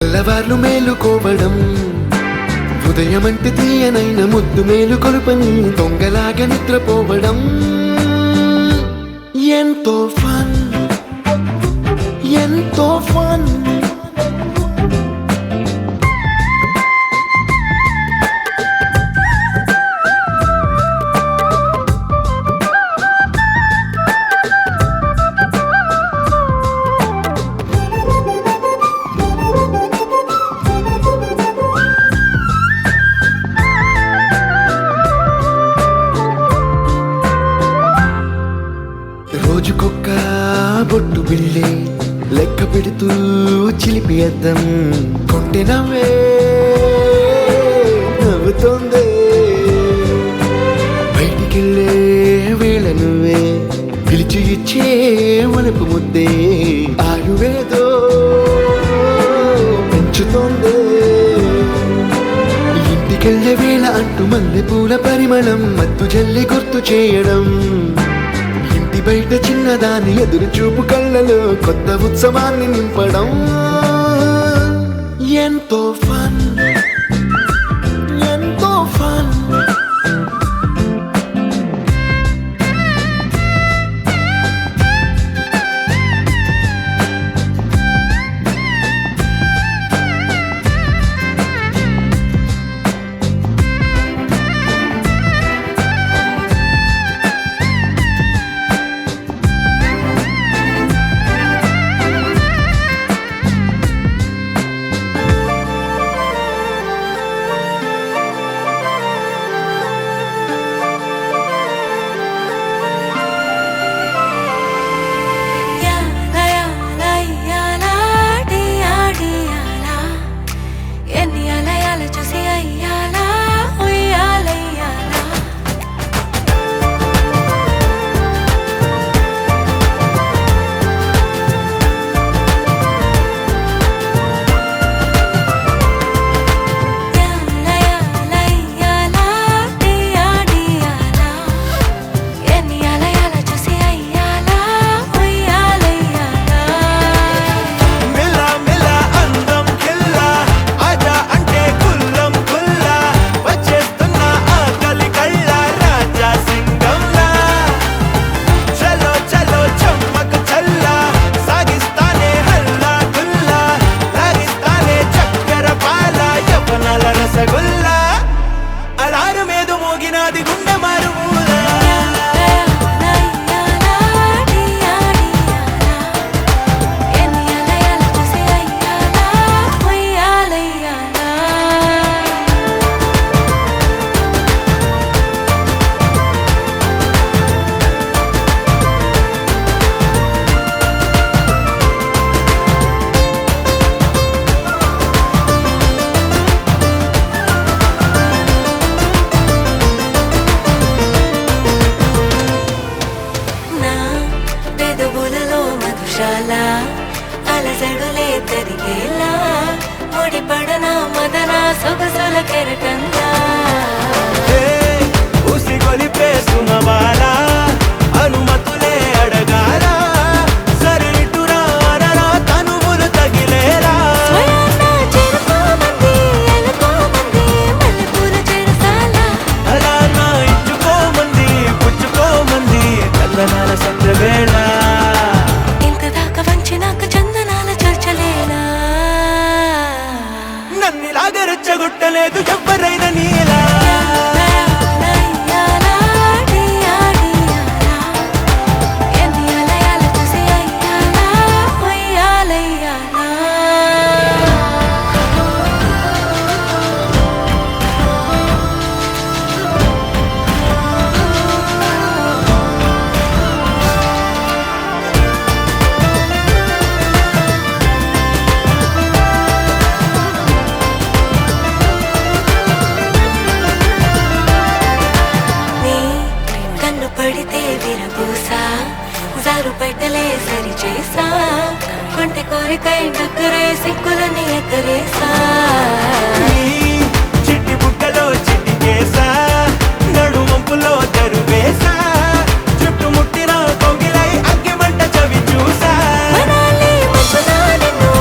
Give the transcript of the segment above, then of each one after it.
తెల్లవార్లు మేలుకోవడం హృదయమంటే తీయనైన ముద్దు మేలు కొలుపని దొంగలాగా నిద్రపోవడం ఎంతో ఫన్ ఎంతో ఫన్ రోజుకొక్క బొట్టు బిళ్ళే లెక్క పెడుతూ చిలిపి అద్దం కొంటె నవ్వే నవ్వుతోందే బయటికెళ్ళే వేళ నువ్వే పిలిచి ఇచ్చే వనపు ముద్దే ఆయువేదో పెంచుతోందే ఇంటికెళ్ళే వేళ అంటూ మల్లె పూల పరిమళం మత్తు జల్లి గుర్తు చేయడం బయట చిన్నదాని ఎదురు చూపు కళ్ళలో కొత్త ఉత్సవాన్ని నింపడం ఎంతో ఫన్ ఎంతో ఫన్ అలజడులే తరిగేలా ముడిపడన మదన సొగసుల కెరటంగా ఉసిగొలిపే సుమవాల అనుమతులే అడగాల సరిటురా తనువులు తగిలేరా అలా నా ఇచ్చుకోమంది పుచ్చుకోమంది చందనాల సంద్రవేళ రెచ్చగొట్టలేదు ఎవ్వరైనా నీలా పడితే విరబూసా జారు పెట్టలే సరి చేసా కొంటె కోరికై దగ్గరే సిక్కులని ఎక్కరేసా చిట్టి బుట్టలో చిట్టి కేసా నడు వంపులో తెరువేసా చుట్టుముట్టిన కొంగిలై అగ్గిమంట చవి చూసా మనాలి ముచ్చునా నిన్ను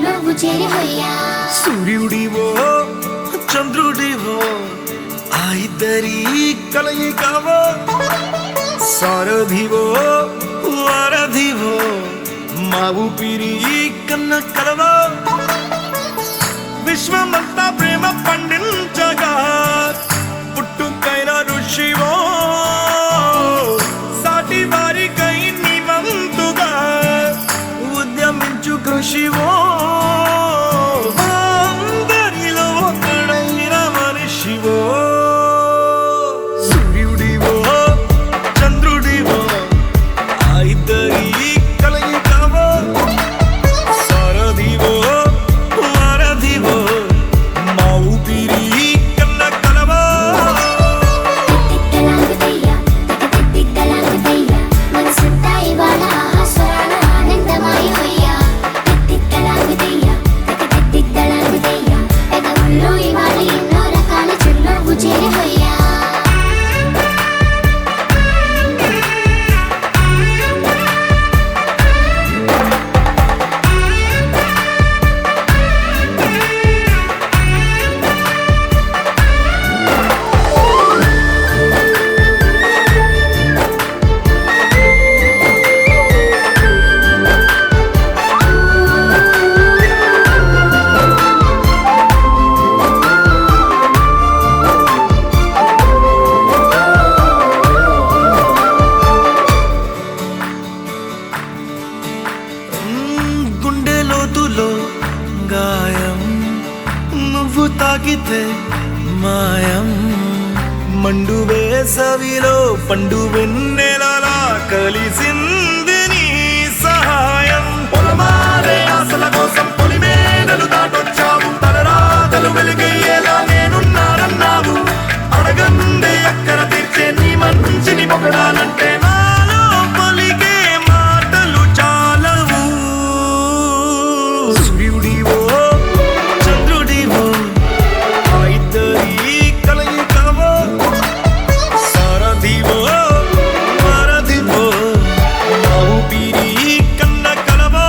నువ్వు చేరి హొయ్యా సూర్యుడివో చంద్రుడివో ఆ ఇద్దరి కలయికవో సారథివో వారధివో మా ఊపిరి కన్న కలవో విశ్వమంతా ప్రేమ పండించగా పుట్టుకైన ఋషివో సాటి వారికై నివంతుగా ఉద్యమించు కృషివో అందరిలో ఒకడైన మనిషివో సూర్యుడివో చంద్రుడివో ఆ ఇద్దరి కలయికవో సారథివో వారధివో మా ఊపిరి కన్న కలవో తిక్కలాగుతయ్యా తిక్కలాగుతయ్యా మనసంతా ఇవాళ స్వరాల ఆనందమాయి హొయ్యా తిక్కలాగుతయ్యా తిక్కలాగుతయ్యా పెదవుల్లో ఇవాళ ఎన్నో రకాల చిరునవ్వు చేరి హొయ్యా గుండె లోతులో గాయం నువ్వు తాకితే మాయం మండు వేసవిలో పండు వెన్నెలలా కలిసింది నీ సహాయం పొలమారే ఆశల కోసం పొలిమేనలు దాటొచ్చావు తలరాతలు వెలుగయ్యేలా నేనున్నానన్నావు అడగందే అక్కర తీర్చే నీ మంచిని పొగడాలంటే నాలో పలికే మాటలు చాలవు సూర్యుడివో చంద్రుడివో ఆ ఇద్దరి కలయికవో సారథివో వారధివో మా ఊపిరి కన్న కలవో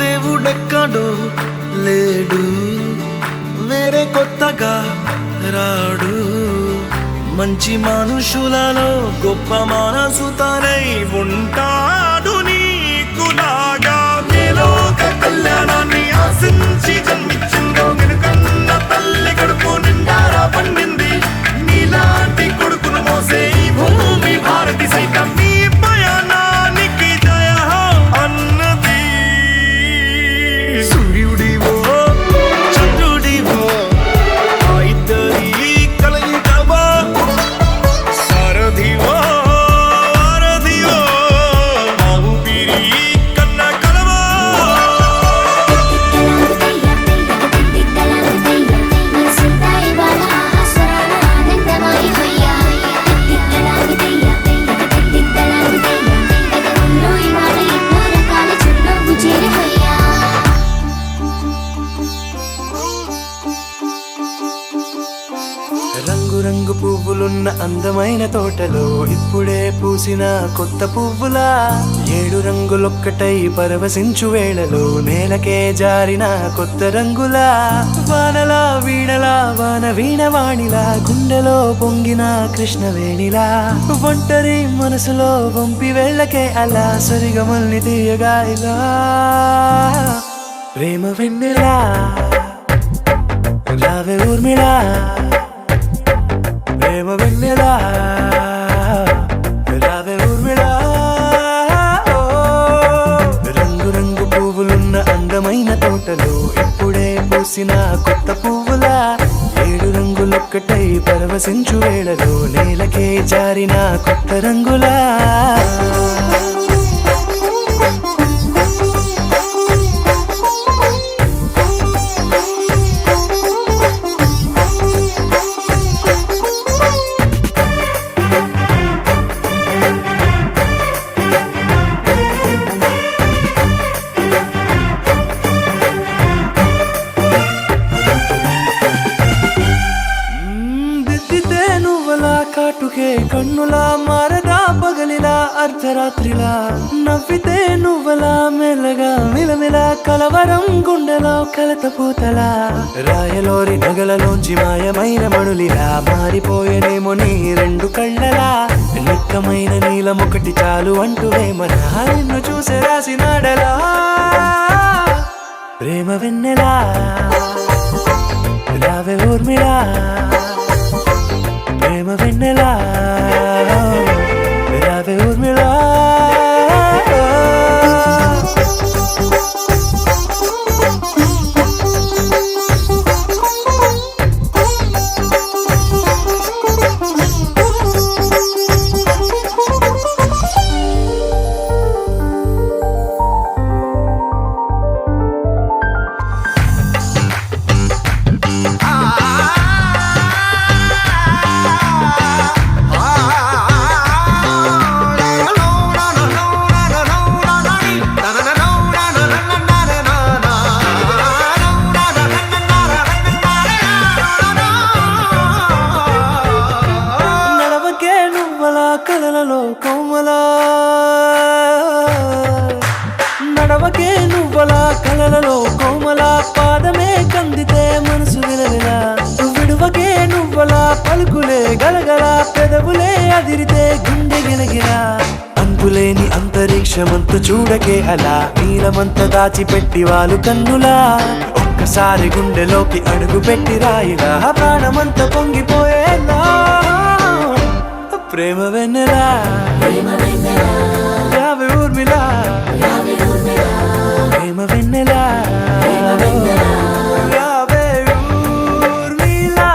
దేవుడెక్కడో లేడు వేరే కొత్తగా రాడు మంచి మనుషులలో గొప్ప మనసు తనై ఉంటాడు నీకులాగా లోక కళ్యాణాన్ని ఆశించి జన్మించిందో వెనుకన్న తల్లి కడుపు నిండారా పండింది నీలాంటి కొడుకును మోసే ఈ భూమి భారతి సైతం నీ పయనానికి జయ అన్నది సూర్యుడివో చంద్రుడివో ఆ ఇద్దరి కలయికవో సారథివో వారధివో మా ఊపిరి కన్న కలవో తిక్కలాగుతయ్యా మనసంతా ఇవాళ స్వరాల ఆనందమాయి హొయ్యా తిక్కలాగుతయ్యా పెదవుల్లో ఇవాళ ఎన్నో రకాల చిరునవ్వు చేరి హొయ్యా రంగు రంగు పువ్వులున్న అందమైన తోటలో ఇప్పుడే పూసిన కొత్త పువ్వులా 7 రంగులొక్కటై పరవశించు వేళలో నేలకే జారిన కొత్త రంగులా వానలా వీణలా వాన వీణవాణిలా గుండెలో పొంగిన కృష్ణవేణిలా ఒంటరి మనసులో వంపి వెళ్ళకే అలా సరిగమల్ని తీయగా ఇలా ప్రేమ వెన్నెలా రావే ఊర్మిళా ప్రేమ వెన్నెలా రావే ఊర్మిళా రంగు రంగు పువ్వులున్న అందమైన తోటలో ఇప్పుడే పూసిన కొత్త పువ్వులా 7 రంగుల చుక్కలొక్కటై పరవశించు వేళలో నేలకే జారిన కొత్త రంగులా దిద్దితే నువ్వలా కాటుకే కన్నులా మారదా పగలిలా అర్ధరాత్రిలా నవ్వితే నువ్వలా మెల్లగా మిలమిలా కలవరం గుండెలో కలత పూతలా రాయలోరి నగలలోంచి మాయమైన మణులిలా మారిపోయేనేమో నీ రెండు కళ్ళలా నిక్కమైన నీలమొకటి చాలు అంటూ వేమనా నిన్ను చూసే రాసినాడలా ప్రేమ వెన్నెలా రావే ఊర్మిళా ప్రేమ వెన్నెలా రావే ఊర్మిళా కలలలో కోమలా నడవకే నువ్వలా కలలలో కోమలా పాదమే కందితే మనసు విలవిలా విడువకే నువ్వలా పలుకులే గలగల పెదవులే అదిరితే గుండె గిలగిలా అంతులేని అంతరిక్షమంత చూడకే అలా నీలమంత దాచిపెట్టి వాళ్ళు కన్నులా ఒక్కసారి గుండెలోకి అడుగు పెట్టి రాయిలా ప్రాణమంత పొంగిపోయేలా ప్రేమ వెన్నెలా రావే ఊర్మిళా ప్రేమ వెన్నెలా రావే ఊర్మిళా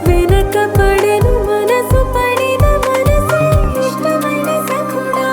వెనక పడెను మనసు పడిన మనసు ఇష్టమైన సఖుడా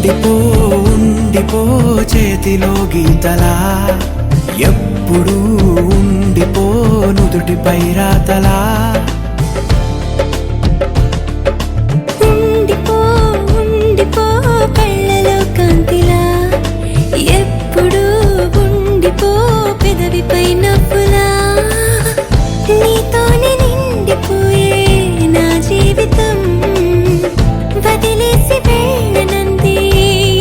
ఉండిపో చేతిలో గీతలా ఎప్పుడు ఉండిపో నుదుటిపై రాతలా ఉండిపో ఉండిపో కళ్ళలో కాంతిలా ఎప్పుడు ఉండిపో పెదవిపై నవ్వులా నీతోనే నిండిపోయే నా జీవితం వదిలేసి వెళ్ళనంది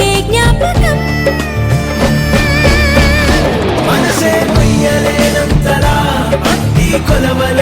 ఏ జ్ఞాపకం మనసే మొయ్యలేనంతలా అట్టి కొలవలే